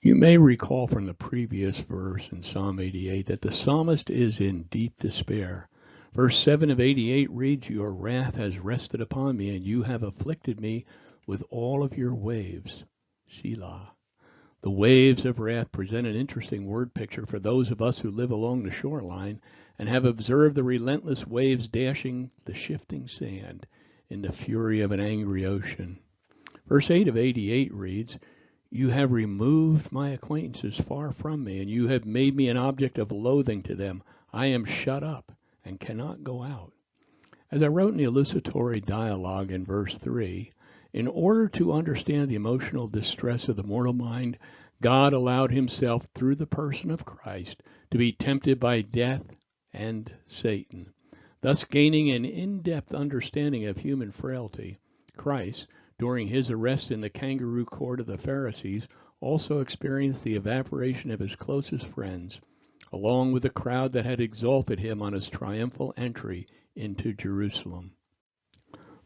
You may recall from the previous verse in Psalm 88 that the psalmist is in deep despair. Verse 7 of 88 reads, "Your wrath has rested upon me, and you have afflicted me with all of your waves." Selah. The waves of wrath present an interesting word picture for those of us who live along the shoreline and have observed the relentless waves dashing the shifting sand in the fury of an angry ocean. Verse 8 of 88 reads, "You have removed my acquaintances far from me, and you have made me an object of loathing to them. I am shut up and cannot go out." As I wrote in the illustratory dialogue in verse 3, in order to understand the emotional distress of the mortal mind, God allowed himself, through the person of Christ, to be tempted by death and Satan. Thus gaining an in-depth understanding of human frailty, Christ, during his arrest in the kangaroo court of the Pharisees, also experienced the evaporation of his closest friends, along with the crowd that had exalted him on his triumphal entry into Jerusalem.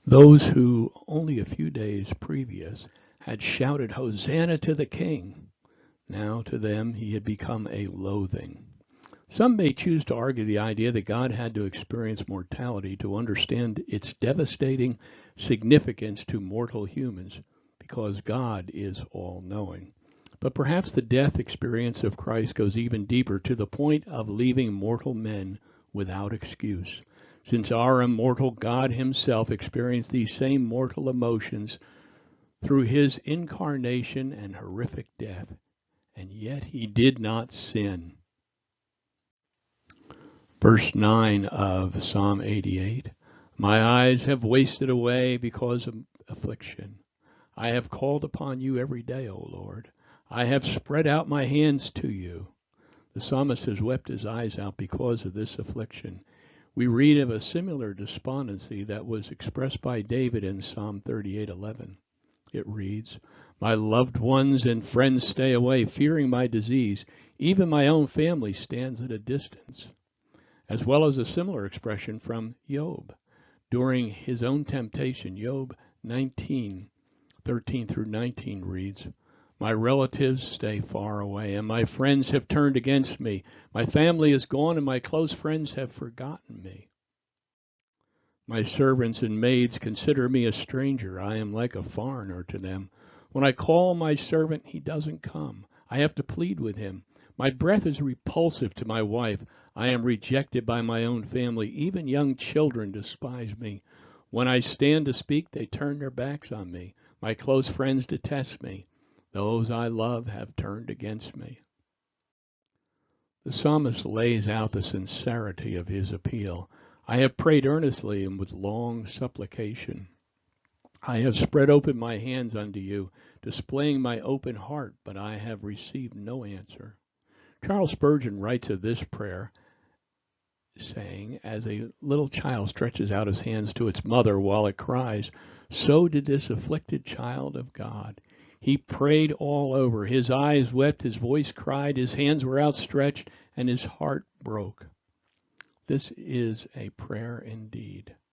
Those who, only a few days previous, had shouted, "Hosanna to the King," now to them he had become a loathing. Some may choose to argue the idea that God had to experience mortality to understand its devastating significance to mortal humans, because God is all-knowing. But perhaps the death experience of Christ goes even deeper, to the point of leaving mortal men without excuse, since our immortal God himself experienced these same mortal emotions through his incarnation and horrific death, and yet he did not sin. Verse 9 of Psalm 88, "My eyes have wasted away because of affliction. I have called upon you every day, O Lord. I have spread out my hands to you." The psalmist has wept his eyes out because of this affliction. We read of a similar despondency that was expressed by David in Psalm 38:11. It reads, "My loved ones and friends stay away, fearing my disease. Even my own family stands at a distance." As well as a similar expression from Job. During his own temptation, Job 19:13 through 19 reads, "My relatives stay far away, and my friends have turned against me. My family is gone, and my close friends have forgotten me. My servants and maids consider me a stranger. I am like a foreigner to them. When I call my servant, he doesn't come. I have to plead with him. My breath is repulsive to my wife. I am rejected by my own family. Even young children despise me. When I stand to speak, they turn their backs on me. My close friends detest me. Those I love have turned against me." The psalmist lays out the sincerity of his appeal. "I have prayed earnestly and with long supplication. I have spread open my hands unto you, displaying my open heart, but I have received no answer." Charles Spurgeon writes of this prayer, saying, "As a little child stretches out his hands to its mother while it cries, so did this afflicted child of God. He prayed all over. His eyes wept, his voice cried, his hands were outstretched, and his heart broke." This is a prayer indeed.